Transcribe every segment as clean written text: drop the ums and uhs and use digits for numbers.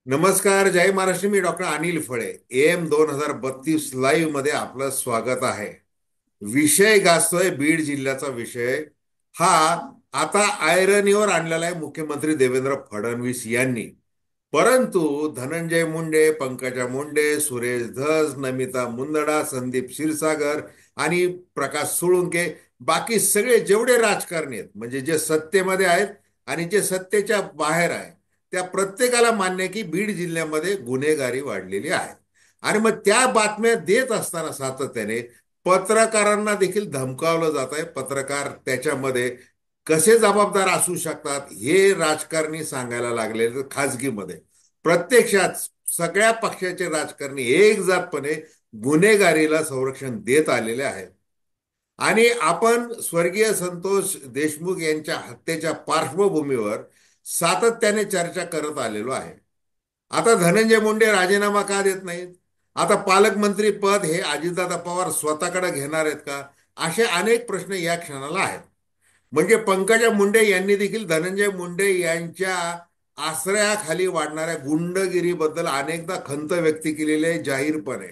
नमस्कार, जय महाराष्ट्र. मी डॉक्टर अनिल फळे. AM 2032 live मध्ये आपलं स्वागत आहे. विषय गाजतोय बीड जिल्ह्याचा विषय. हा आता आयरणीवर आणलेला आहे मुख्यमंत्री देवेंद्र फडणवीस यांनी. परंतु धनंजय मुंडे, पंकजा मुंडे, सुरेश धस, नमिता मुंदडा, संदीप क्षीरसागर आणि प्रकाश सोळुंके, बाकी सगळे जेवढे राजकारणी आहेत, म्हणजे जे सत्तेमध्ये आहेत आणि जे सत्तेच्या बाहेर आहे, त्या प्रत्येकाला मान्य आहे की बीड जिल्ह्यामध्ये गुन्हेगारी वाढलेली आहे. आणि मग त्या बातम्या देत असताना सातत्याने पत्रकारांना देखील धमकावलं जात आहे. पत्रकार त्याच्यामध्ये कसे जबाबदार असू शकतात हे राजकारणी सांगायला लागले खाजगीमध्ये. प्रत्यक्षात सगळ्या पक्षाचे राजकारणी एकजातपणे गुन्हेगारीला संरक्षण देत आलेले आहेत. आणि आपण स्वर्गीय संतोष देशमुख यांच्या हत्येच्या पार्श्वभूमीवर सातत्याने चर्चा करत आलेलो आहे. आता धनंजय मुंडे राजीनामा का देत नाहीत? आता पालकमंत्री पद हे अजितदादा पवार स्वतःकडे घेणार आहेत का? असे अनेक प्रश्न या क्षणाला आहेत. म्हणजे पंकजा मुंडे यांनी देखील धनंजय मुंडे यांच्या आश्रयाखाली वाढणाऱ्या गुंडगिरीबद्दल अनेकदा खंत व्यक्त केलेली आहे जाहीरपणे.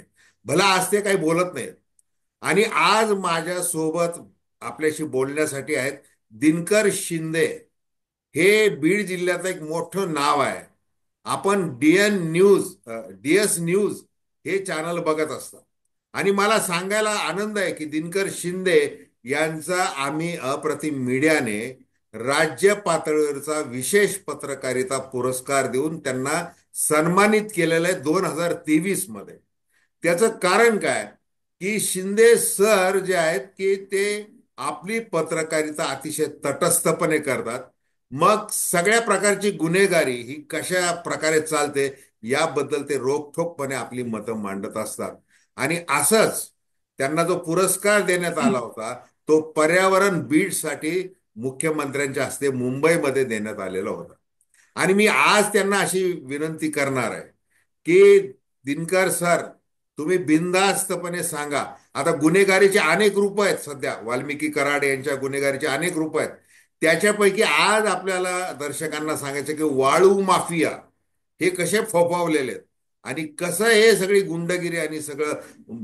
भला आज ते काही बोलत नाहीत. आणि आज माझ्या सोबत आपल्याशी बोलण्यासाठी आहेत दिनकर शिंदे. हे बीड जिल्ह्याचं एक मोठं नाव आहे. आपण डीएस न्यूज हे चॅनल बघत असता. आणि मला सांगायला आनंद आहे की दिनकर शिंदे यांचा आम्ही अप्रतिम मीडियाने राज्य पातळीवरचा विशेष पत्रकारिता पुरस्कार देऊन त्यांना सन्मानित केलेलं आहे 2023 मध्ये. त्याचं कारण काय की शिंदे सर जे आहेत की ते आपली पत्रकारिता अतिशय तटस्थपणे करतात. मग सगळ्या प्रकारची गुन्हेगारी ही कशा प्रकारे चालते याबद्दल ते रोखठोकपणे आपली मतं मांडत असतात. आणि असंच त्यांना जो पुरस्कार देण्यात आला होता तो पर्यावरण बीडसाठी मुख्यमंत्र्यांच्या हस्ते मुंबईमध्ये देण्यात आलेला होता. आणि मी आज त्यांना अशी विनंती करणार आहे की दिनकर सर, तुम्ही बिनधास्तपणे सांगा. आता गुन्हेगारीचे अनेक रूप आहेत. सध्या वाल्मिकी कराड यांच्या गुन्हेगारीचे अनेक रूप आहेत. त्याच्यापैकी आज आपल्याला दर्शकांना सांगायचं की वाळू माफिया हे कसे फोफावलेले आहेत आणि कसं हे सगळी गुंडगिरी आणि सगळं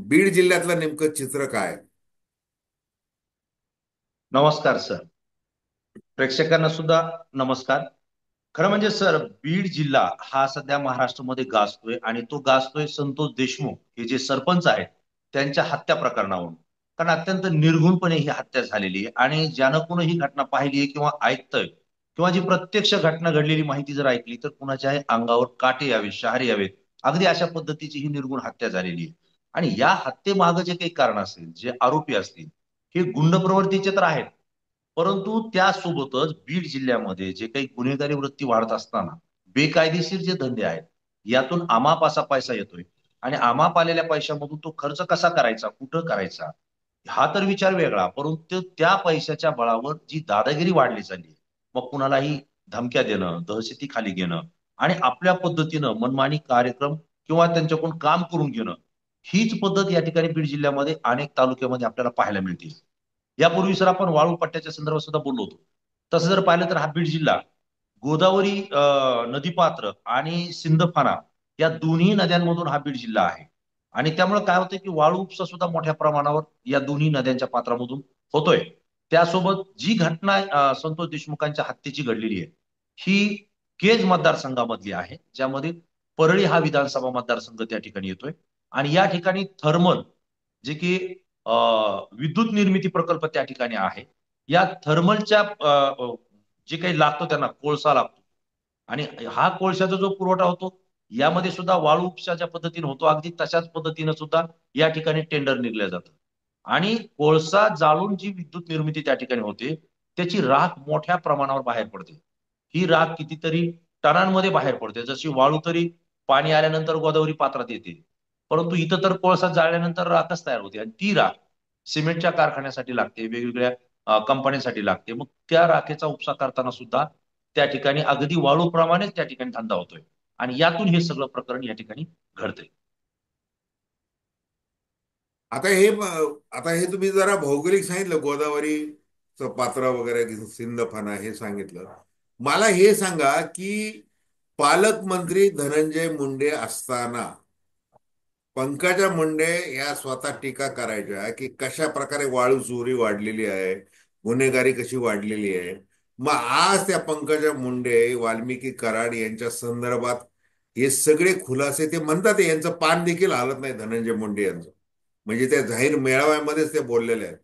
बीड जिल्ह्यातलं नेमकं चित्र काय. नमस्कार सर. प्रेक्षकांना सुद्धा नमस्कार. खरं म्हणजे सर, बीड जिल्हा हा सध्या महाराष्ट्रामध्ये गाजतोय आणि तो गाजतोय संतोष देशमुख हे जे सरपंच आहेत त्यांच्या हत्या प्रकरणावरून. कारण अत्यंत निर्घुणपणे ही हत्या झालेली आहे आणि ज्यानं कोणी ही घटना पाहिली आहे किंवा ऐकतंय किंवा जी प्रत्यक्ष घटना घडलेली माहिती जर ऐकली तर कुणाच्याही अंगावर काटे यावे, शहारे यावेत. अगदी अशा पद्धतीची ही निर्घुण हत्या झालेली आहे. आणि या हत्येमागे जे काही कारण असेल, जे आरोपी असतील, हे गुंड प्रवृत्तीचे तर आहेत, परंतु त्यासोबतच बीड जिल्ह्यामध्ये जे काही गुन्हेगारी वृत्ती वाढत असताना बेकायदेशीर जे धंदे आहेत यातून आमाप असा पैसा येतोय. आणि आमाप आलेल्या पैशामधून तो खर्च कसा करायचा, कुठं करायचा, हा तर विचार वेगळा. परंतु त्या पैशाच्या बळावर जी दादागिरी वाढली चालली, मग कुणालाही धमक्या देणं, दहशती खाली घेणं आणि आपल्या पद्धतीनं मनमानी कार्यक्रम किंवा त्यांच्याकडून काम करून घेणं, हीच पद्धत या ठिकाणी बीड जिल्ह्यामध्ये अनेक तालुक्यामध्ये आपल्याला पाहायला मिळते. यापूर्वी सर आपण वाळू पट्ट्याच्या संदर्भात सुद्धा बोललो होतो. तसं जर पाहिलं तर हा बीड जिल्हा गोदावरी नदीपात्र आणि सिंदफाना या दोन्ही नद्यांमधून हा बीड जिल्हा आहे. आणि त्यामुळे काय होतं की वाळू उपसा सुद्धा मोठ्या प्रमाणावर या दोन्ही नद्यांच्या पात्रामधून होतोय. त्यासोबत जी घटना संतोष देशमुखांच्या हत्येची घडलेली आहे ही केज मतदारसंघामधली आहे, ज्यामध्ये परळी हा विधानसभा मतदारसंघ त्या ठिकाणी येतोय. आणि या ठिकाणी थर्मल जे की विद्युत निर्मिती प्रकल्प त्या ठिकाणी आहे. या थर्मलच्या जे काही लागतो त्यांना कोळसा लागतो आणि हा कोळशाचा जो पुरवठा होतो यामध्ये सुद्धा वाळू उपशाच्या पद्धतीने होतो. अगदी तशाच पद्धतीने सुद्धा या ठिकाणी टेंडर निघलं जातं. आणि कोळसा जाळून जी विद्युत निर्मिती त्या ठिकाणी होते त्याची राख मोठ्या प्रमाणावर बाहेर पडते. ही राख कितीतरी टनांमध्ये बाहेर पडते. जशी वाळू तरी पाणी आल्यानंतर गोदावरी पात्रात येते, परंतु इथं तर कोळसा जाळल्यानंतर राखच तयार होते. आणि ती राख सिमेंटच्या कारखान्यासाठी लागते, वेगवेगळ्या कंपन्यांसाठी लागते. मग त्या राखेचा उपसा करताना सुद्धा त्या ठिकाणी अगदी वाळूप्रमाणेच त्या ठिकाणी धंदा होतोय. आणि यातून हे सगळं प्रकरण या ठिकाणी घडतंय. आता हे तुम्ही जरा भौगोलिक सांगितलं, गोदावरीचं पात्र वगैरे सिंदफाना हे सांगितलं. मला हे सांगा की पालकमंत्री धनंजय मुंडे असताना पंकजा मुंडे या स्वतः टीका करायच्या की कशा प्रकारे वाळू चोरी वाढलेली आहे, गुन्हेगारी कशी वाढलेली आहे. मग आज त्या पंकजा मुंडे, वाल्मिकी कराड यांच्या संदर्भात हे सगळे खुलासे ते म्हणतात, यांचं पान देखील हालत नाही धनंजय मुंडे यांचं. म्हणजे त्या जाहीर मेळाव्यामध्येच ते बोललेले आहेत.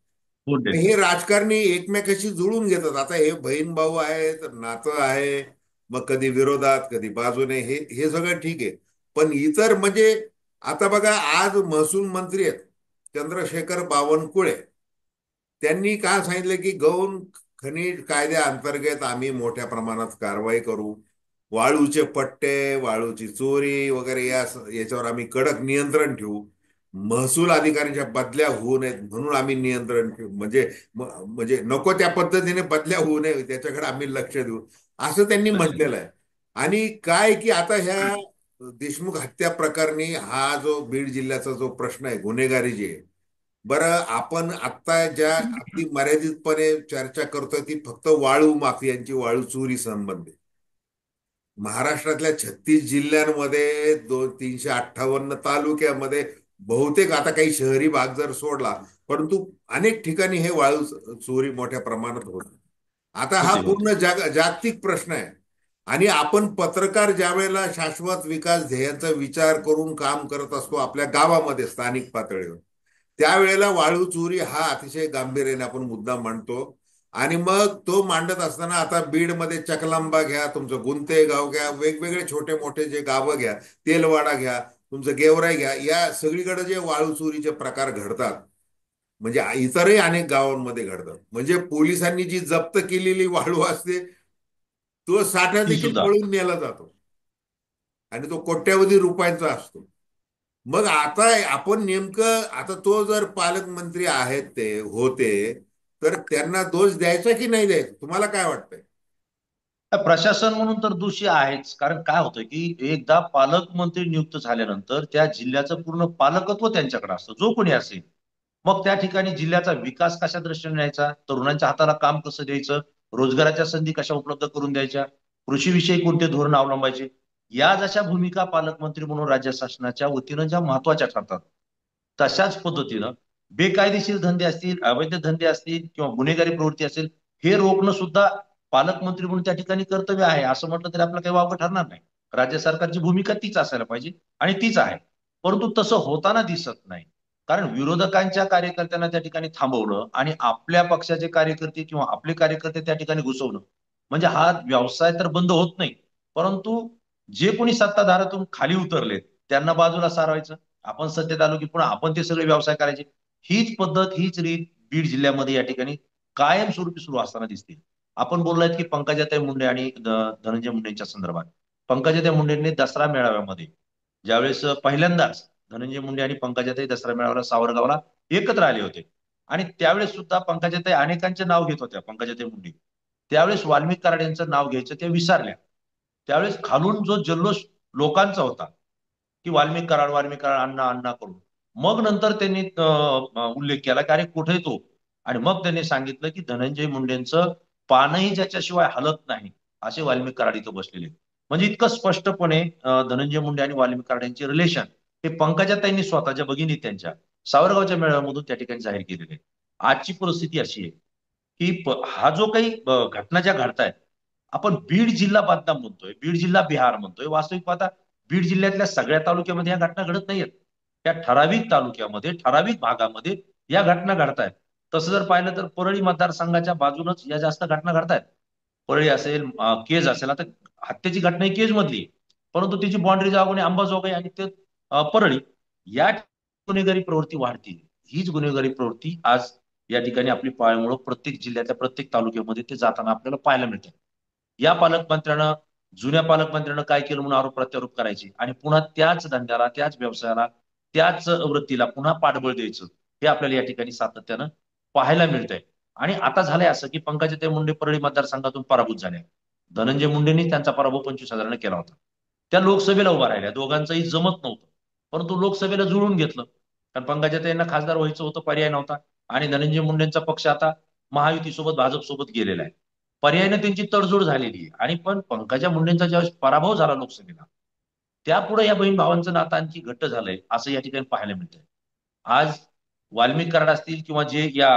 बोलले. हे राजकारणी एकमेकाशी जुळून घेतात. आता हे बहीण भाऊ आहेत, नातं आहे, मग कधी विरोधात कधी बाजूने, हे हे सगळं ठीक आहे. पण इतर म्हणजे आता बघा, आज महसूल मंत्री आहेत चंद्रशेखर बावनकुळे. त्यांनी काय सांगितलं की गौण खनिज कायद्याअंतर्गत आम्ही मोठ्या प्रमाणात कारवाई करू. वाळूचे पट्टे, वाळूची चोरी वगैरे याच्यावर आम्ही कडक नियंत्रण ठेवू. महसूल अधिकाऱ्यांच्या बदल्या होऊ नयेत म्हणून आम्ही नियंत्रण ठेवू. म्हणजे नको त्या पद्धतीने बदल्या होऊ नये त्याच्याकडे आम्ही लक्ष देऊ, असं त्यांनी लक्ष म्हटलेलं आहे. आणि काय की आता ह्या देशमुख हत्या प्रकरणी हा जो बीड जिल्ह्याचा जो प्रश्न आहे, गुन्हेगारी जी आहे, बरं आपण आता ज्या अगदी मर्यादितपणे चर्चा करतोय ती फक्त वाळू माफियांची, वाळू चोरी संबंधी. महाराष्ट्रातल्या 36 जिल्ह्यांमध्ये 358 तालुक्यामध्ये बहुतेक, आता काही शहरी भाग जर सोडला, परंतु अनेक ठिकाणी हे वाळू चोरी मोठ्या प्रमाणात होत. आता हा होते होते. पूर्ण जागतिक प्रश्न आहे. आणि आपण पत्रकार ज्या वेळेला शाश्वत विकास ध्येयाचा विचार करून काम करत असतो आपल्या गावामध्ये स्थानिक पातळीवर, त्यावेळेला वाळू चोरी हा अतिशय गांभीर्याने आपण मुद्दा मांडतो. आणि मग तो मांडत असताना आता बीडमध्ये चकलांबा घ्या, तुमचं गुंते गाव घ्या, वेगवेगळे छोटे मोठे जे गावं घ्या, तेलवाडा घ्या, तुमचं गेवराई घ्या, या सगळीकडे जे वाळू चोरीचे प्रकार घडतात, म्हणजे इतरही अनेक गावांमध्ये घडतात. म्हणजे पोलिसांनी जी जप्त केलेली वाळू असते, तो साठा ती देखील सुद्धा. पळून नेला जातो आणि तो कोट्यावधी रुपयांचा असतो. मग आता आपण नेमकं, आता तो जर पालकमंत्री आहेत ते होते, तर त्यांना दोष द्यायचा की नाही द्यायचा, तुम्हाला काय वाटतंय? प्रशासन म्हणून तर दोषी आहेच. कारण काय होतं की एकदा पालकमंत्री नियुक्त झाल्यानंतर त्या जिल्ह्याचं पूर्ण पालकत्व त्यांच्याकडे असतं, जो कोणी असेल. मग त्या ठिकाणी जिल्ह्याचा विकास कशा दृष्टीने न्यायचा, तरुणांच्या हाताला काम कसं द्यायचं, रोजगाराच्या संधी कशा उपलब्ध करून द्यायच्या, कृषीविषयी कोणते धोरण अवलंबायचे, या जशा भूमिका पालकमंत्री म्हणून राज्य शासनाच्या वतीनं ज्या महत्वाच्या ठरतात, तशाच पद्धतीनं बेकायदेशीर धंदे असतील, अवैध धंदे असतील किंवा गुन्हेगारी प्रवृत्ती असेल, हे रोखणं सुद्धा पालकमंत्री म्हणून त्या ठिकाणी कर्तव्य आहे. असं म्हटलं तरी आपलं काही वावगं ठरणार नाही. राज्य सरकारची भूमिका तीच असायला पाहिजे आणि तीच आहे. परंतु तसं होताना दिसत नाही. कारण विरोधकांच्या कार्यकर्त्यांना त्या ठिकाणी थांबवणं आणि आपल्या पक्षाचे कार्यकर्ते किंवा आपले कार्यकर्ते त्या ठिकाणी घुसवणं, म्हणजे हा व्यवसाय तर बंद होत नाही. परंतु जे कोणी सत्ताधारातून खाली उतरलेत त्यांना बाजूला सारवायचं, आपण सत्तेत आलो की पुन्हा आपण ते सगळे व्यवसाय करायचे. हीच पद्धत, हीच रीत बीड जिल्ह्यामध्ये या ठिकाणी कायमस्वरूपी सुरू असताना दिसते. आपण बोललात की पंकजाताई मुंडे आणि धनंजय मुंडेंच्या संदर्भात. पंकजाताई मुंडेंनी दसरा मेळाव्यामध्ये ज्यावेळेस पहिल्यांदाच धनंजय मुंडे आणि पंकजाताई दसरा मेळाव्याला सावरगावला एकत्र आले होते, आणि त्यावेळेस सुद्धा पंकजाताई अनेकांचे नाव घेत होत्या. पंकजाताई मुंडे त्यावेळेस वाल्मिक कराड यांचं नाव घ्यायचं ते विसरल्या. त्यावेळेस खालून जो जल्लोष लोकांचा होता की वाल्मिक कराड, वाल्मिक कराड, अण्णा अण्णा करून, मग नंतर त्यांनी उल्लेख केला की अरे कुठे तो, आणि मग त्यांनी सांगितलं की धनंजय मुंडेंचं पानही ज्याच्याशिवाय हलत नाही, असे वाल्मिक कराड इथं बसलेले. म्हणजे इतकं स्पष्टपणे धनंजय मुंडे आणि वाल्मिक कराड यांचे रिलेशन हे पंकजाताईंनी स्वतःच्या भगिनी त्यांच्या सावरगावच्या मेळाव्यामधून त्या ठिकाणी जाहीर केलेले आहे. आजची परिस्थिती अशी आहे की हा जो काही घटना ज्या घडतायत, आपण बीड जिल्हा बदनाम म्हणतोय, बीड जिल्हा बिहार म्हणतोय. वास्तविक पाहता बीड जिल्ह्यातल्या सगळ्या तालुक्यामध्ये या घटना घडत नाहीयेत. त्या ठराविक तालुक्यामध्ये, ठराविक भागामध्ये या घटना घडतायत. तसं जर पाहिलं तर परळी मतदारसंघाच्या बाजूनच या जास्त घटना घडतायत. परळी असेल, केज असेल. आता हत्येची घटना ही केज मधली आहे, परंतु तिची बाँड्री जागोने अंबाजोगाई आणि ते परळी, या गुन्हेगारी प्रवृत्ती वाढती. हीच गुन्हेगारी प्रवृत्ती आज या ठिकाणी आपली पाळमुळं प्रत्येक जिल्ह्यातल्या प्रत्येक तालुक्यामध्ये ते जाताना आपल्याला पाहायला मिळतं. या पालकमंत्र्यानं, जुन्या पालकमंत्र्यानं काय केलं म्हणून आरोप प्रत्यारोप करायचे आणि पुन्हा त्याच धंद्याला, त्याच व्यवसायाला, त्याच वृत्तीला पुन्हा पाठबळ द्यायचं, हे आपल्याला या ठिकाणी सातत्यानं पाहायला मिळतंय. आणि आता झालंय असं की पंकजाताई मुंडे परळी मतदारसंघातून पराभूत झाल्या. धनंजय मुंडेंनी त्यांचा पराभव 25,000ने केला होता. त्या लोकसभेला उभा राहिल्या, दोघांचंही जमत नव्हतं, परंतु लोकसभेला जुळून घेतलं. कारण पंकजाताईंना खासदार व्हायचं होतं, पर्याय नव्हता. आणि धनंजय मुंडेंचा पक्ष आता महायुतीसोबत, भाजपसोबत गेलेला आहे. पर्यायाने त्यांची तडजोड झालेली आहे. आणि पण पंकजा मुंडेंचा ज्यावेळेस पराभव झाला लोकसभेला, त्यापुढे या बहीण भावांचं नातं आणखी घट्ट झालंय असं या ठिकाणी पाहायला मिळतंय. आज वाल्मिक कराड असतील किंवा जे या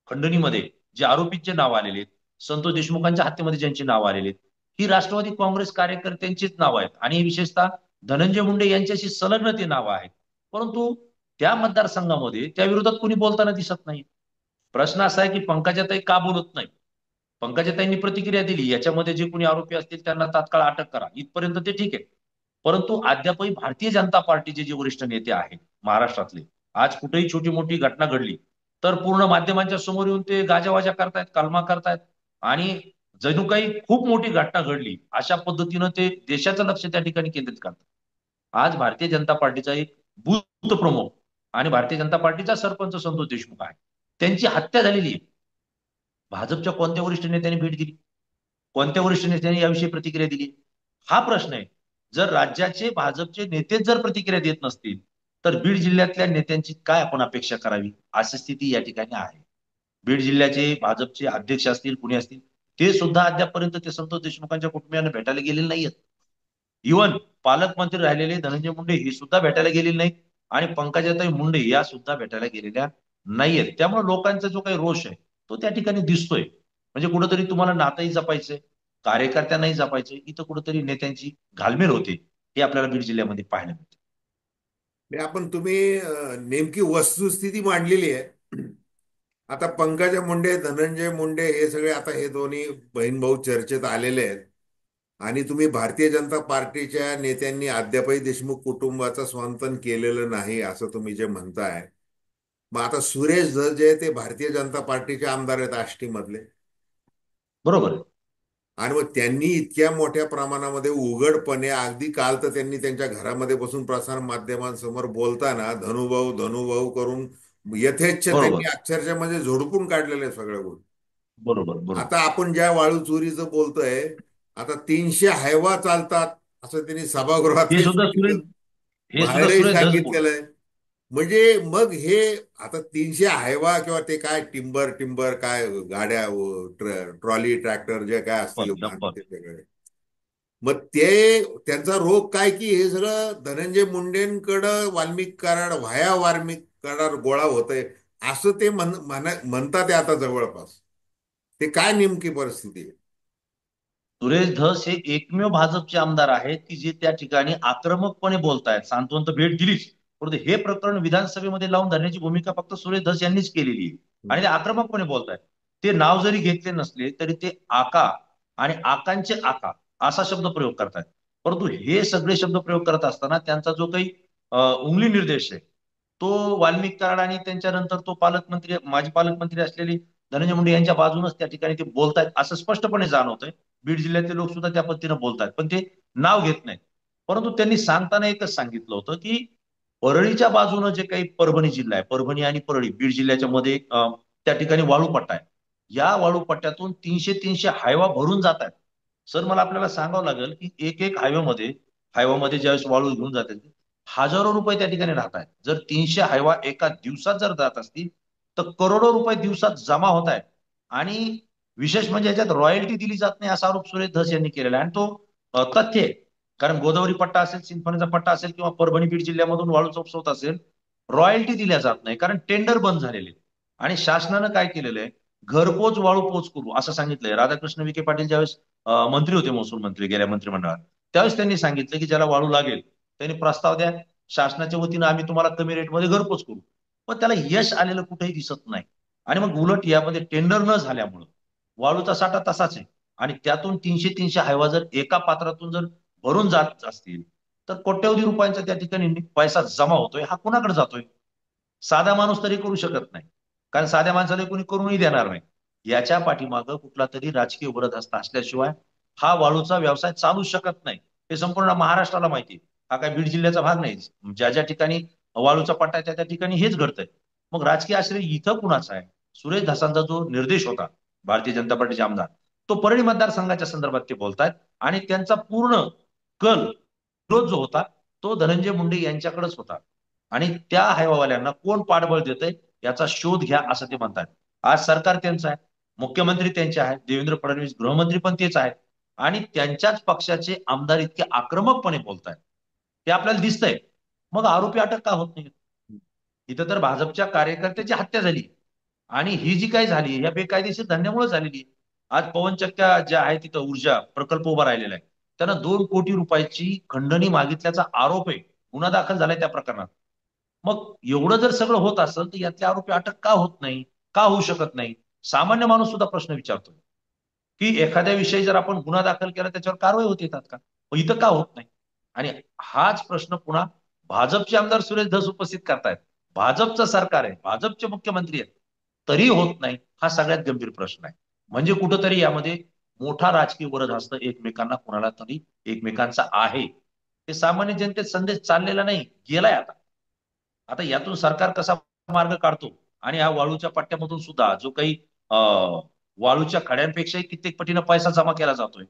खंडणीमध्ये जे आरोपींचे नाव आलेले आहेत, संतोष देशमुखांच्या हत्येमध्ये ज्यांची नाव आलेली आहेत, ही राष्ट्रवादी काँग्रेस कार्यकर्त्यांचीच नाव आहेत आणि विशेषतः धनंजय मुंडे यांच्याशी संलग्न ते नावं आहेत. परंतु त्या मतदारसंघामध्ये त्या विरोधात कोणी बोलताना दिसत नाही. प्रश्न असा आहे की पंकजाताई का बोलत नाही. पंकजाताईंनी प्रतिक्रिया दिली, याच्यामध्ये जे कोणी आरोपी असतील त्यांना तात्काळ अटक करा, इथपर्यंत ते ठीक आहे. परंतु अद्यापही भारतीय जनता पार्टीचे जे वरिष्ठ नेते आहेत महाराष्ट्रातले, आज कुठेही छोटी मोठी घटना घडली तर पूर्ण माध्यमांच्या समोर येऊन ते गाजावाजा करतायत, कलमा करतायत आणि जणू काही खूप मोठी घटना घडली अशा पद्धतीनं ते देशाचं लक्ष त्या ठिकाणी केंद्रित करतात. आज भारतीय जनता पार्टीचा एक बूथ प्रमुख आणि भारतीय जनता पार्टीचा सरपंच संतोष देशमुख आहे, त्यांची हत्या झालेली आहे. भाजपच्या कोणत्या वरिष्ठ नेत्यांनी भेट दिली, कोणत्या वरिष्ठ नेत्यांनी याविषयी प्रतिक्रिया दिली, हा प्रश्न आहे. जर राज्याचे भाजपचे नेतेच जर प्रतिक्रिया देत नसतील तर बीड जिल्ह्यातल्या नेत्यांची काय आपण अपेक्षा करावी, अशी स्थिती या ठिकाणी आहे. बीड जिल्ह्याचे भाजपचे अध्यक्ष असतील, कुणी असतील, ते सुद्धा अद्यापपर्यंत ते संतोष देशमुखांच्या कुटुंबियांना भेटायला गेलेले नाहीयेत. इव्हन पालकमंत्री राहिलेले धनंजय मुंडे हे सुद्धा भेटायला गेलेले नाहीत आणि पंकजाताई मुंडे या सुद्धा भेटायला गेलेल्या नाहीयेत. त्यामुळे लोकांचा जो काही रोष आहे तो त्या ठिकाणी दिसतोय. म्हणजे कुठेतरी तुम्हाला नातंही जपायचंय, कार्यकर्त्यांनाही जपायचंय, इथं कुठेतरी नेत्यांची घालमेल होते, हे आपल्याला बीड जिल्ह्यामध्ये पाहायला मिळते. आपण तुम्ही नेमकी वस्तुस्थिती मांडलेली आहे. आता पंकजा मुंडे, धनंजय मुंडे हे सगळे आता हे दोन्ही बहीण भाऊ चर्चेत आलेले आहेत आणि तुम्ही भारतीय जनता पार्टीच्या नेत्यांनी अद्यापही देशमुख कुटुंबाचं स्वांतन केलेलं नाही असं तुम्ही जे म्हणताय. मग आता सुरेश धस जे आहे ते भारतीय जनता पार्टीचे आमदार आहेत आष्टीमधले, बरोबर आहे. आणि मग त्यांनी इतक्या मोठ्या प्रमाणामध्ये उघडपणे, अगदी काल तर त्यांनी त्यांच्या घरामध्ये बसून प्रसार माध्यमांसमोर बोलताना धनुभाऊ धनुभाऊ करून यथेच्छ बरोबर त्यांनी अक्षरशः म्हणजे झोडपून काढलेले सगळ्या गोष्टी. बरोबर बरोबर. आता आपण ज्या वाळू चोरीचं बोलतोय, आता 300 हायवा चालतात असं त्यांनी हे सभागृहातही सुद्धा सांगितलं, सुरेश हे सुद्धा बाहेरही सुरेश धस बोल. सांगितलेलं आहे. म्हणजे मग हे आता 300 हायवा किंवा ते काय टिंबर टिंबर काय गाड्या, ट्रॉली ट्रॅक्टर जे काय असतील डप्पर वाहन डप्पर. ते सगळे, मग ते त्यांचा रोग काय की हे सगळं धनंजय मुंडेंकडं वाल्मिक कराड व्हाया वाल्मिक कराड गोळा होतंय असं ते म्हणतात ते आता जवळपास. ते काय नेमकी परिस्थिती आहे? सुरेश धस हे एकमेव भाजपचे आमदार आहेत की जे त्या ठिकाणी आक्रमकपणे बोलतायत. सांत्वन भेट दिलीच, परंतु हे प्रकरण विधानसभेमध्ये लावून धरण्याची भूमिका फक्त सुरेश धस यांनीच केलेली आहे आणि ते आक्रमकपणे बोलतायत. ते नाव जरी घेतले नसले तरी ते आका आणि आकांचे आका असा शब्द प्रयोग करतायत. परंतु हे सगळे शब्द प्रयोग करत असताना त्यांचा जो काही उंगली निर्देश आहे तो वाल्मिक कराड आणि त्यांच्यानंतर तो पालकमंत्री, माजी पालकमंत्री असलेले धनंजय मुंडे यांच्या बाजूनच त्या ठिकाणी ते बोलतायत असं स्पष्टपणे जाणवतंय. बीड जिल्ह्यातले लोक सुद्धा त्या पद्धतीनं बोलतात, पण ते नाव घेत नाहीत. परंतु त्यांनी सांगताना एकच सांगितलं होतं की परळीच्या बाजूनं जे काही परभणी जिल्हा आहे, परभणी आणि परळी बीड जिल्ह्याच्या मध्ये त्या ठिकाणी वाळूपट्टा आहे. या वाळूपट्ट्यातून 300 हायवा भरून जात आहेत. सर मला आपल्याला सांगावं लागेल की एक एक हायवामध्ये ज्यावेळेस वाळू घेऊन जाते हजारो रुपये त्या ठिकाणी राहत आहेत. जर 300 हायवा एका दिवसात जर जात असतील तर करोडो रुपये दिवसात जमा होत आहेत. आणि विशेष म्हणजे याच्यात रॉयल्टी दिली जात नाही असा आरोप सुरेश धस यांनी केलेला आहे आणि तो तथ्य आहे. कारण गोदावरी पट्टा असेल, सिंधफणीचा पट्टा असेल किंवा परभणी बीड जिल्ह्यामधून वाळूचा उपसवत असेल, रॉयल्टी दिल्या जात नाही कारण टेंडर बंद झालेले. आणि शासनानं काय केलेलं आहे, घरपोच वाळू पोच करू असं सांगितलंय. राधाकृष्ण विखे पाटील ज्यावेळेस मंत्री होते, महसूल मंत्री गेल्या मंत्रिमंडळात, त्यावेळेस त्यांनी सांगितलं की ज्याला वाळू लागेल त्यांनी प्रस्ताव द्या, शासनाच्या वतीनं आम्ही तुम्हाला कमी रेटमध्ये घरपोच करू. पण त्याला यश आलेलं कुठेही दिसत नाही. आणि मग उलट यामध्ये टेंडर न झाल्यामुळं वाळूचा साठा तसाच आहे आणि त्यातून 300 हायवा जर एका पात्रातून जर भरून जात असतील तर कोट्यवधी रुपयांचा त्या ठिकाणी पैसा जमा होतोय. हा कुणाकडे जातोय? साधा माणूस तरी करू शकत नाही, कारण साध्या माणसाला कोणी करूनही देणार नाही. याच्या पाठीमागं कुठला तरी राजकीय वरदहस्त असल्याशिवाय हा वाळूचा व्यवसाय चालू शकत नाही. हे संपूर्ण महाराष्ट्राला माहिती आहे. हा काय बीड जिल्ह्याचा भाग नाही. ज्या ज्या ठिकाणी वाळूचा पट्टा आहे त्या त्या ठिकाणी हेच घडतंय. मग राजकीय आश्रय इथं कुणाचा आहे? सुरेश धसांचा जो निर्देश होता भारतीय जनता पार्टीचे आमदार, तो परळी मतदारसंघाच्या संदर्भात ते बोलतायत आणि त्यांचा पूर्ण कल, विरोध जो होता तो धनंजय मुंडे यांच्याकडेच होता. आणि त्या हायवावाल्यांना कोण पाठबळ देतंय याचा शोध घ्या असं ते म्हणतात. आज सरकार त्यांचं आहे, मुख्यमंत्री त्यांचे आहेत, देवेंद्र फडणवीस गृहमंत्री पण तेच आहेत, आणि त्यांच्याच पक्षाचे आमदार इतके आक्रमकपणे बोलतायत हे आपल्याला दिसतंय. मग आरोपी अटक का होत नाही? इथं तर भाजपच्या कार्यकर्त्याची हत्या झाली, आणि ही जी काही झाली या बेकायदेशीर धंद्यामुळे झालेली आहे. आज पवनचक्क्या ज्या आहे तिथं ऊर्जा प्रकल्प उभा राहिलेला आहे, त्यांना 2 कोटी रुपयाची खंडणी मागितल्याचा आरोप आहे, गुन्हा दाखल झालाय त्या प्रकरणात. मग एवढं जर सगळं होत असेल तर यातले आरोपी अटक का होत नाही, का होऊ शकत नाही? सामान्य माणूस सुद्धा प्रश्न विचारतोय की एखाद्या विषयी जर आपण गुन्हा दाखल केला त्याच्यावर कारवाई होत येतात का, मग इथं का होत नाही? आणि हाच प्रश्न पुन्हा भाजपचे आमदार सुरेश धस उपस्थित करतायत. भाजपचं सरकार आहे, भाजपचे मुख्यमंत्री आहेत, तरी होत नाही. हा सगळ्यात गंभीर प्रश्न आहे. म्हणजे कुठंतरी यामध्ये मोठा राजकीय वरद हस्त एकमेकांना कोणाला तरी एकमेकांचा आहे. ते सामान्य जनतेत संदेश चाललेला नाही, गेलाय आता. आता यातून सरकार कसा मार्ग काढतो, आणि हा वाळूच्या पट्ट्यामधून सुद्धा जो काही वाळूच्या खड्यांपेक्षाही कित्येक पटीनं पैसा जमा केला जातोय,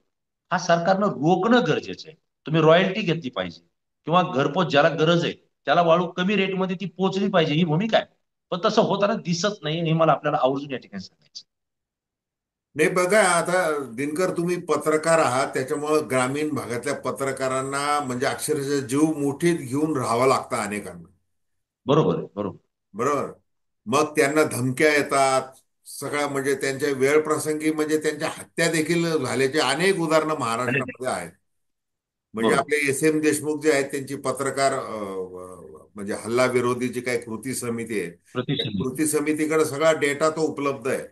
हा सरकारनं रोखणं गरजेचं आहे. तुम्ही रॉयल्टी घेतली पाहिजे, किंवा घरपोच ज्याला गरज आहे त्याला वाळू कमी रेटमध्ये ती पोहोचली पाहिजे, ही भूमिका आहे. पण तसं होताना दिसत नाही, हे मला आपल्याला आवर्जून या ठिकाणी सांगायचं. नाही बघा आता, दिनकर तुम्ही पत्रकार आहात, त्याच्यामुळे ग्रामीण भागातल्या पत्रकारांना म्हणजे अक्षरशः जीव मुठीत घेऊन राहावं लागतं अनेकांना. बरोबर आहे, बरोबर. बरोबर. मग त्यांना धमक्या येतात, सगळ्या म्हणजे त्यांच्या वेळ प्रसंगी म्हणजे त्यांच्या हत्या देखील झाल्याची अनेक उदाहरणं आणि महाराष्ट्रामध्ये आहेत. म्हणजे बरोबर. आपले S M देशमुख जे आहेत त्यांची पत्रकार म्हणजे हल्ला विरोधीची काही कृती समिती आहे, त्या प्रतिष्ठित. कृती समितीकडे सगळा डेटा तो उपलब्ध आहे.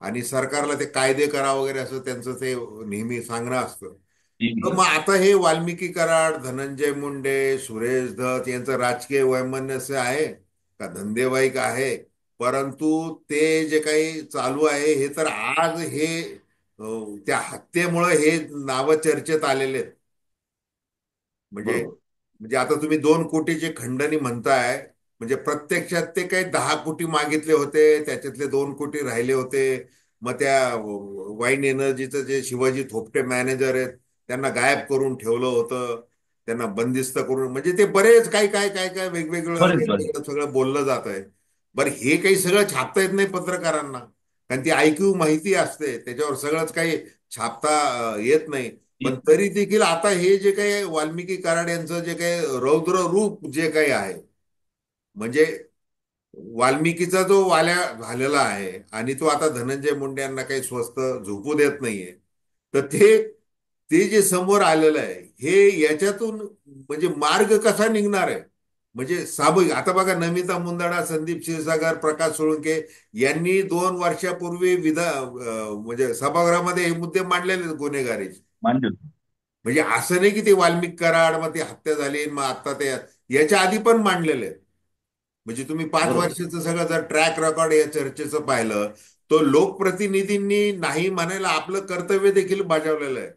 आणि सरकारला ते कायदे करा वगैरे असं त्यांचं ते नेहमी सांगणं असतं. तर मग आता हे वाल्मिकी कराड, धनंजय मुंडे, सुरेश धस यांचं राजकीय वैमनस्य आहे का धंदेवाईक आहे? परंतु ते जे काही चालू आहे हे तर आज हे त्या हत्येमुळे हे नावं चर्चेत आलेले आहेत. म्हणजे बरोबर. म्हणजे आता तुम्ही 2 कोटीचे खंडणी म्हणताय, म्हणजे प्रत्यक्षात ते काही 10 कोटी मागितले होते, त्याच्यातले 2 कोटी राहिले होते. मग त्या वाईन एनर्जीचं जे शिवाजी थोपटे मॅनेजर आहेत त्यांना गायब करून ठेवलं होतं, त्यांना बंदिस्त करून, म्हणजे ते बरेच काय काय काय काय वेगवेगळं बरेच बरेच. वेगवेगळं सगळं बोललं जात आहे. बरं, हे काही सगळं छापता येत नाही पत्रकारांना, कारण ती ऐकीव माहिती असते, त्याच्यावर सगळंच काही छापता येत नाही. पण तरी देखील आता हे जे काही वाल्मिकी कराड यांचं जे काही रौद्र रूप जे काही आहे, म्हणजे वाल्मिकीचा जो वाल्या झालेला आहे आणि तो आता धनंजय मुंडे यांना काही स्वस्त झोपू देत नाहीये, तर ते ते जे समोर आलेलं आहे हे याच्यातून म्हणजे मार्ग कसा निघणार आहे? म्हणजे सामूहिक आता बघा, नमिता मुंदडा, संदीप क्षीरसागर, प्रकाश सोळंके यांनी 2 वर्षापूर्वी म्हणजे सभागृहामध्ये हे मुद्दे मांडलेले आहेत गुन्हेगारीचे. मान्य. म्हणजे असं नाही की ते वाल्मिक कराड मग ती हत्या झाली मग आता ते याच्या आधी पण मांडलेले आहेत. म्हणजे तुम्ही पाच बरोबर. वर्षाचं सगळं जर ट्रॅक रेकॉर्ड या चर्चेचं पाहिलं, तो लोकप्रतिनिधींनी नाही म्हणायला आपलं कर्तव्य देखील बजावलेलं आहे.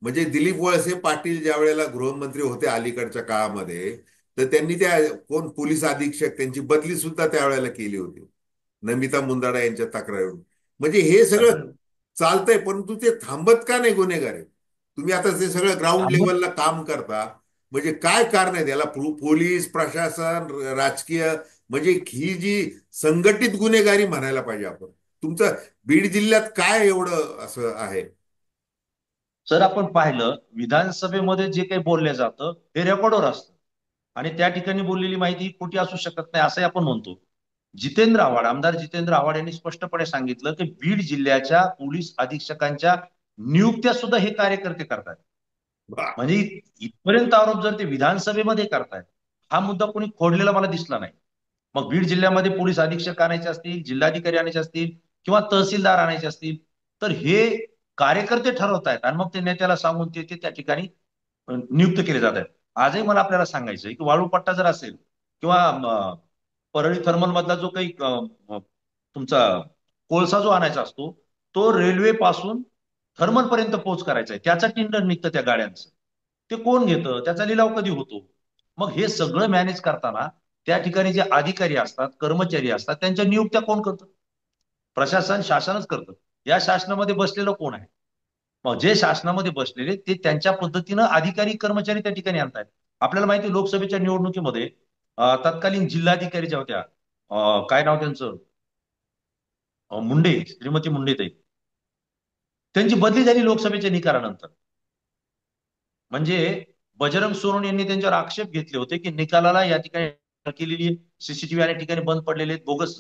म्हणजे दिलीप वळसे पाटील ज्या वेळेला गृहमंत्री होते अलीकडच्या काळामध्ये, तर त्यांनी त्या कोण पोलीस अधीक्षक त्यांची बदली सुद्धा त्यावेळेला केली होती, नमिता मुंदडा यांच्या तक्रारीवरून. म्हणजे हे सगळं तक्रार. चालतंय, परंतु ते थांबत का नाही गुन्हेगार? तुम्ही आता ते सगळं ग्राउंड थांबत. लेवलला काम करता, म्हणजे काय कारण आहे त्याला? पोलीस प्रशासन, राजकीय, म्हणजे ही जी संघटित गुन्हेगारी म्हणायला पाहिजे आपण. तुमचं बीड जिल्ह्यात काय एवढं असं आहे? जर आपण पाहिलं विधानसभेमध्ये जे काही बोललं जातं हे रेकॉर्डवर असतं, आणि त्या ठिकाणी बोललेली माहिती खोटी असू शकत नाही असंही आपण म्हणतो. जितेंद्र आव्हाड, आमदार जितेंद्र आव्हाड यांनी स्पष्टपणे सांगितलं की बीड जिल्ह्याच्या पोलीस अधीक्षकांच्या नियुक्त्या सुद्धा हे कार्यकर्ते करतात. वा. म्हणजे इथपर्यंत आरोप जर ते विधानसभेमध्ये करतायत, हा मुद्दा कोणी खोडलेला मला दिसला नाही. मग बीड जिल्ह्यामध्ये पोलीस अधीक्षक आणायचे असतील, जिल्हाधिकारी आणायचे असतील, किंवा तहसीलदार आणायचे असतील, तर हे कार्यकर्ते ठरवत आहेत, आणि मग ते नेत्याला सांगून ते त्या ठिकाणी नियुक्त केले जात आहेत. आजही मला आपल्याला सांगायचं आहे की वाळूपट्टा जर असेल, किंवा परळी थर्मल मधला जो काही तुमचा कोळसा जो आणायचा असतो, तो रेल्वे पासून थर्मल पर्यंत पोहोच करायचा आहे, त्याचा टेंडर निघतं त्या गाड्यांचं. ते कोण घेतं, त्याचा लिलाव कधी होतो? मग हे सगळं मॅनेज करताना त्या ठिकाणी जे अधिकारी असतात, कर्मचारी असतात, त्यांच्या नियुक्त्या कोण करतं? प्रशासन, शासनच करतं. या शासनामध्ये बसलेलं कोण आहे? मग जे शासनामध्ये बसलेले ते त्यांच्या पद्धतीनं अधिकारी कर्मचारी त्या ठिकाणी आणतायत. आपल्याला माहिती आहे, लोकसभेच्या निवडणुकीमध्ये तत्कालीन जिल्हाधिकारी ज्या होत्या, काय नाव त्यांचं, मुंडे, श्रीमती मुंडेताई, त्यांची बदली झाली लोकसभेच्या निकालानंतर. म्हणजे बजरंग सोनवणे यांनी त्यांच्यावर आक्षेप घेतले होते की निकालाला या ठिकाणी केलेली सीसीटीव्ही या ठिकाणी बंद पडलेले आहेत, बोगस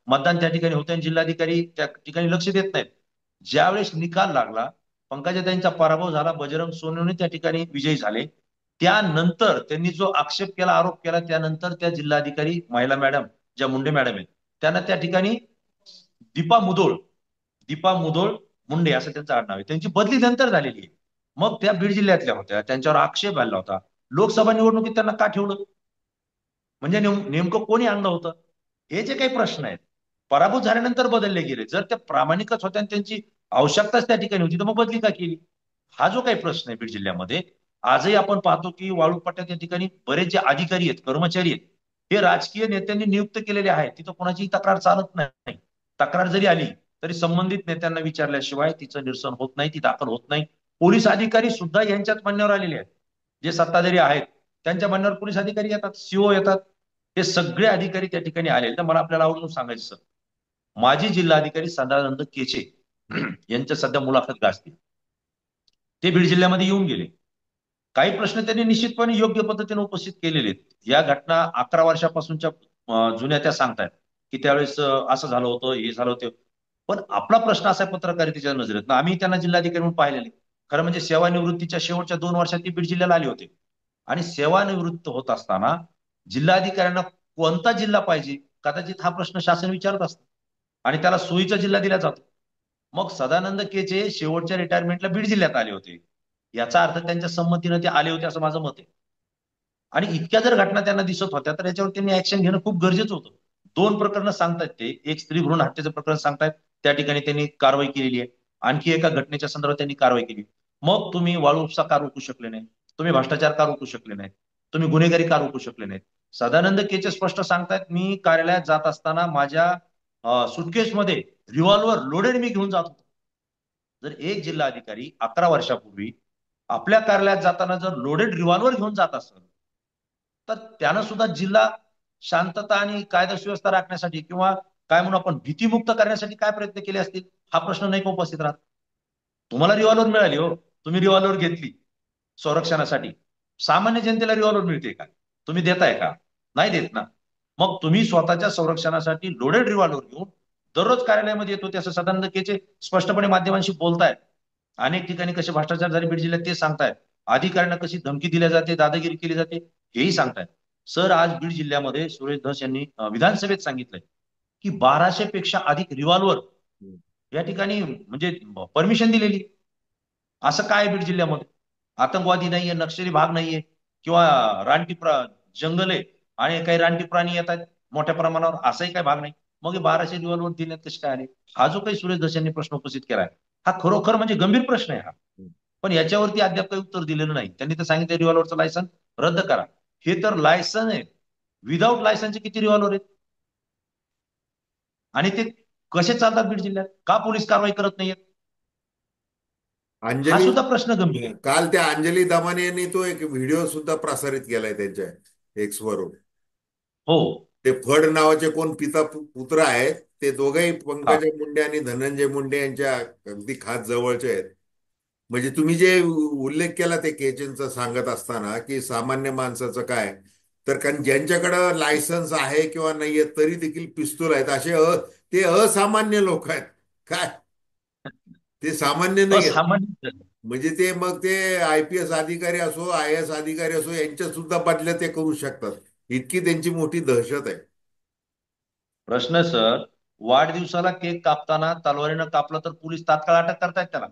मतदान त्या ठिकाणी होते आणि जिल्हाधिकारी त्या ठिकाणी लक्ष देत नाहीत. ज्यावेळेस निकाल लागला, पंकजाताईंचा पराभव झाला, बजरंग सोनवणे त्या ठिकाणी विजयी झाले. त्यानंतर त्यांनी जो आक्षेप केला, आरोप केला, त्यानंतर त्या जिल्हाधिकारी महिला मॅडम, ज्या मुंडे मॅडम आहेत, त्यांना त्या ठिकाणी दीपा मुधोळ दीपा मुधोळ मुंडे असं त्यांचं आडनाव आहे, त्यांची बदली नंतर झालेली आहे. मग त्या बीड जिल्ह्यातल्या होत्या, त्यांच्यावर आक्षेप घातला होता. लोकसभा निवडणुकीत त्यांना का ठेवलं? म्हणजे नेमकं कोणी आणलं होतं? हे जे काही प्रश्न आहेत, पराभूत झाल्यानंतर बदलले गेले. जर त्या प्रामाणिकच होत्या आणि त्यांची आवश्यकताच त्या ठिकाणी होती, तर मग बदली का केली? हा जो काही प्रश्न आहे बीड जिल्ह्यामध्ये, आजही आपण पाहतो की वाळू पट्ट्यात या ठिकाणी बरेच जे अधिकारी आहेत, कर्मचारी आहेत, हे राजकीय नेत्यांनी नियुक्त केलेले आहेत. तिथं कोणाची तक्रार चालत नाही. तक्रार जरी आली तरी संबंधित नेत्यांना विचारल्याशिवाय तिचं निरसन होत नाही, ती दाखल होत नाही. पोलीस अधिकारी सुद्धा यांच्याच म्हणण्यावर आलेले आहेत. जे सत्ताधारी आहेत त्यांच्या म्हणण्यावर पोलीस अधिकारी येतात, सीओ येतात. हे सगळे अधिकारी त्या ठिकाणी आले. तर मला आपल्याला आवडून सांगायचं सर, माजी जिल्हाधिकारी सदानंद केचे यांच्या सध्या मुलाखत गाजते. ते बीड जिल्ह्यामध्ये येऊन गेले. काही प्रश्न त्यांनी निश्चितपणे योग्य पद्धतीने उपस्थित केलेले आहेत. या घटना 11 वर्षापासूनच्या जुन्या त्या सांगतायत की त्यावेळेस असं झालं होतं, हे झालं होतं. पण आपला प्रश्न असा आहे पत्रकारितेच्या नजरेत, आम्ही त्यांना जिल्हाधिकारी म्हणून पाहिलेले. खरं म्हणजे सेवानिवृत्तीच्या शेवटच्या 2 वर्षात ती बीड जिल्ह्याला आले होते. आणि सेवानिवृत्त होत असताना जिल्हाधिकाऱ्यांना कोणता जिल्हा पाहिजे, कदाचित हा प्रश्न शासन विचारत असतं आणि त्याला सोयीचा जिल्हा दिला जातो. मग सदानंद केचे शेवटच्या रिटायरमेंटला बीड जिल्ह्यात आले होते. याचा अर्थ त्यांच्या संमतीनं ते आले होते असं माझं मत आहे. आणि इतक्या जर घटना त्यांना दिसत होत्या तर याच्यावर त्यांनी ऍक्शन घेणं खूप गरजेचं होतं. 2 प्रकरणं सांगतायत ते, एक स्त्री भ्रूण हत्येचं प्रकरण सांगतायत, त्या ठिकाणी त्यांनी कारवाई केलेली आहे. आणखी एका घटनेच्या संदर्भात त्यांनी कारवाई केली. मग तुम्ही वाळू उपसा का रोखू शकले नाही? तुम्ही भ्रष्टाचार का रोखू शकले नाहीत? तुम्ही गुन्हेगारी का रोखू शकले नाहीत? सदानंद केचे स्पष्ट सांगतायत, मी कार्यालयात जात असताना माझ्या सुटकेसमध्ये रिव्हॉल्वर लोडेड मी घेऊन जात होतो. जर एक जिल्हाधिकारी 11 वर्षापूर्वी आपल्या कार्यालयात जाताना जर लोडेड रिव्हॉल्वर घेऊन जात असेल, तर त्यानं सुद्धा जिल्हा शांतता आणि कायदा सुव्यवस्था राखण्यासाठी किंवा काय म्हणून आपण भीतीमुक्त करण्यासाठी काय प्रयत्न केले असतील, हा प्रश्न नाही का उपस्थित राहत? तुम्हाला रिव्हॉल्वर मिळाली, हो, तुम्ही रिव्हॉल्वर घेतली संरक्षणासाठी. सामान्य जनतेला रिव्हॉल्वर मिळते का? तुम्ही देताय का? नाही देत ना. मग तुम्ही स्वतःच्या संरक्षणासाठी लोडेड रिव्हॉल्वर घेऊन दररोज कार्यालयामध्ये येत होते असं सदानंद केचे स्पष्टपणे माध्यमांशी बोलतायत. अनेक ठिकाणी कसे भ्रष्टाचार झाले बीड जिल्ह्यात ते सांगतायत. अधिकाऱ्यांना कशी धमकी दिल्या जाते, दादागिरी केली जाते, हेही सांगतायत. सर, आज बीड जिल्ह्यामध्ये सुरेश धस यांनी विधानसभेत सांगितलंय की 1200 पेक्षा अधिक रिव्हॉल्वर या ठिकाणी म्हणजे परमिशन दिलेली. असं काय आहे बीड जिल्ह्यामध्ये? आतंकवादी नाहीये, नक्षली भाग नाहीये किंवा रानटी जंगल आहे आणि काही रानटी प्राणी येत आहेत मोठ्या प्रमाणावर, असाही काही भाग नाही. मग हे 1200 रिव्हॉल्वर देण्यात कसे काय आले? हा जो काही सुरेश धस यांनी प्रश्न उपस्थित केलाय, हा खरोखर म्हणजे गंभीर प्रश्न आहे हा. पण याच्यावरती अद्याप काही उत्तर दिलेलं नाही. त्यांनी तर सांगितलं रिव्हॉल्वरचं लायसन रद्द करा. हे तर लायसन आहे. विदाऊट लायसनचे किती रिव्हॉल्वर आहेत आणि ते कसे चालतात बीड जिल्ह्यात? का पोलीस कारवाई करत नाहीयेत? हा अंजली, सुद्धा प्रश्न गंभीर आहे. काल त्या अंजली दमाने यांनी तो एक व्हिडिओ सुद्धा प्रसारित केलाय त्यांच्या एक्स वरून. हो. ते फड नावाचे कोण पिता पुत्र आहेत, ते दोघेही हा. पंकजा मुंडे आणि धनंजय मुंडे यांच्या अगदी खास जवळचे आहेत. म्हणजे तुम्ही जे उल्लेख केला ते केचनचा सांगत असताना की सामान्य माणसाचं काय, तर कारण ज्यांच्याकडं लायसन्स आहे किंवा नाहीये तरी देखील पिस्तूल आहेत, असे ते असामान्य लोक आहेत काय, ते सामान्य नाही आहेत. असामान्य. म्हणजे ते मग ते IPS अधिकारी असो, IAS अधिकारी असो, यांच्या सुद्धा बदल्या ते करू शकतात. इतकी त्यांची मोठी दहशत आहे. प्रश्न सर, वाढदिवसाला केक कापताना तलवारीनं कापलं तर पोलीस तात्काळ अटक करतायत त्याला,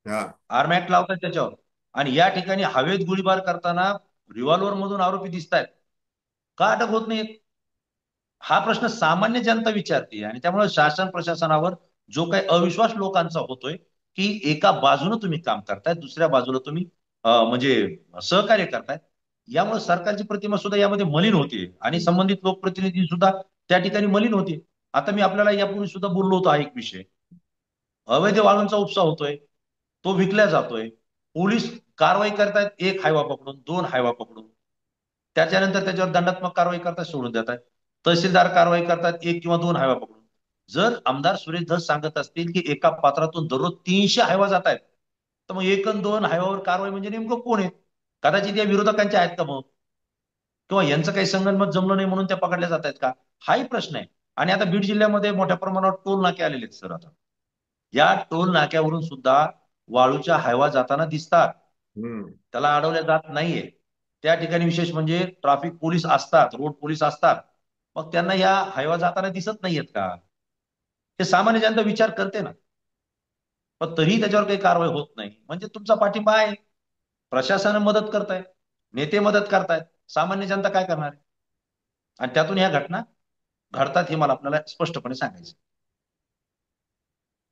हा. आर्मॅट लावतात त्याच्यावर. आणि या ठिकाणी हवेत गोळीबार करताना रिव्हॉल्वर मधून आरोपी दिसत आहेत, का अटक होत नाहीत? हा प्रश्न सामान्य जनता विचारते. आणि त्यामुळे शासन प्रशासनावर जो काही अविश्वास लोकांचा होतोय की एका बाजूने तुम्ही काम करताय, दुसऱ्या बाजूला तुम्ही म्हणजे सहकार्य करताय, यामुळे सरकारची प्रतिमा सुद्धा यामध्ये मलिन होते आणि संबंधित लोकप्रतिनिधी सुद्धा त्या ठिकाणी मलिन होते. आता मी आपल्याला यापूर्वी सुद्धा बोललो होतो, हा एक विषय, अवैध वाळूंचा उपसा होतोय, तो विकल्या जातोय. पोलीस कारवाई करतायत, एक हायवा पकडून, दोन हायवा पकडून, त्याच्यानंतर त्याच्यावर दंडात्मक कारवाई करतात, सोडून देतात. तहसीलदार कारवाई करतात, एक किंवा दोन हायवा पकडून. जर आमदार सुरेश धस सांगत असतील की एका पात्रातून दररोज 300 हायवा जात आहेत, तर मग एक अन दोन हायवावर कारवाई म्हणजे नेमकं कोण आहेत? कदाचित या विरोधकांचे आहेत का मग? किंवा यांचं काही संगनमत जमलं नाही म्हणून त्या पकडल्या जात आहेत का? हाही प्रश्न आहे. आणि आता बीड जिल्ह्यामध्ये मोठ्या प्रमाणावर टोल नाके आलेले आहेत सर आता. या टोल नाक्यावरून सुद्धा वाळूच्या हायवा जाताना दिसतात. हम्म. त्याला अडवल्या जात नाहीये. त्या ठिकाणी विशेष म्हणजे ट्रॅफिक पोलीस असतात, रोड पोलीस असतात. मग त्यांना या हायवा जाताना दिसत नाहीयेत का? हे सामान्य जनता विचार करते ना. पण तरीही त्याच्यावर काही कारवाई होत नाही. म्हणजे तुमचा पाठिंबा आहे, प्रशासन मदत करतायत, नेते मदत करतायत, सामान्य जनता काय करणार आहे? आणि त्यातून ह्या घटना घडतात हे मला आपल्याला स्पष्टपणे सांगायचं.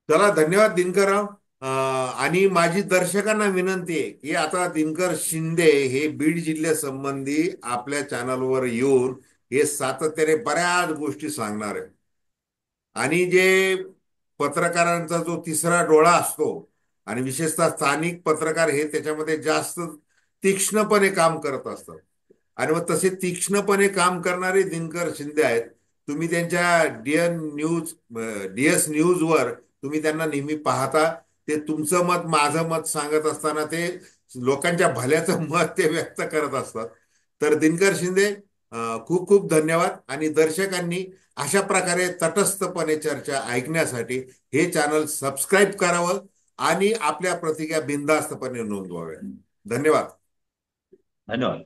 चला, धन्यवाद दिनकरराव. आणि माझी दर्शकांना विनंती आहे की आता दिनकर शिंदे हे बीड जिल्ह्यासंबंधी आपल्या चॅनलवर येऊन हे सातत्याने बऱ्याच गोष्टी सांगणार आहे. आणि जे पत्रकारांचा जो तिसरा डोळा असतो, आणि विशेषतः स्थानिक पत्रकार हे त्याच्यामध्ये जास्त तीक्ष्णपणे काम करत असतात. आणि मग तसे तीक्ष्णपणे काम करणारे दिनकर शिंदे आहेत. तुम्ही त्यांच्या डीएस न्यूजवर तुम्ही त्यांना नेहमी पाहता. ते तुमचं मत माझं मत सांगत असताना ते लोकांच्या भल्याचं मत ते व्यक्त करत असतात. तर दिनकर शिंदे, खूप खूप धन्यवाद. आणि दर्शकांनी अशा प्रकारे तटस्थपणे चर्चा ऐकण्यासाठी हे चॅनल सबस्क्राईब करावं आणि आपल्या प्रतिक्रिया बिनधास्तपणे नोंदवाव्या. धन्यवाद. धन्यवाद.